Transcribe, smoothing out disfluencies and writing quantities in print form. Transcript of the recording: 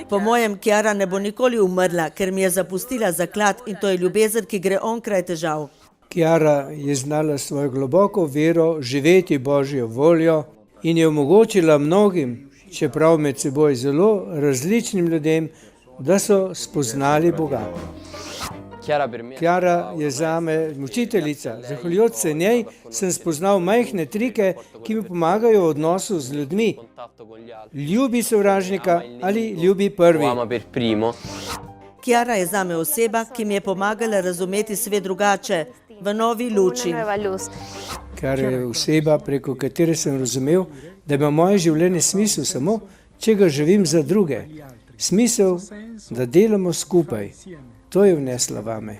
Po mojem, Chiara ne bo nikoli umrla, ker mi je zapustila zaklad in to je ljubezen, ki gre onkraj težav. Chiara je znala svojo globoko vero živeti Božjo voljo in je omogočila mnogim, čeprav med seboj zelo različnim ljudem, da so spoznali Boga. Chiara je zame učiteljica. Zahvaljujoč se njej sem spoznal majhne trike, ki mi pomagajo v odnosu z ljudmi. Ljubi sovražnika ali ljubi prvi. Chiara je zame oseba, ki mi je pomagala razumeti svet drugače, v novi luči. Kar je oseba, preko katere sem razumel, da ima moje življenje smisel samo, če ga živim za druge. Smisel, da delamo skupaj. To je vnesla vame.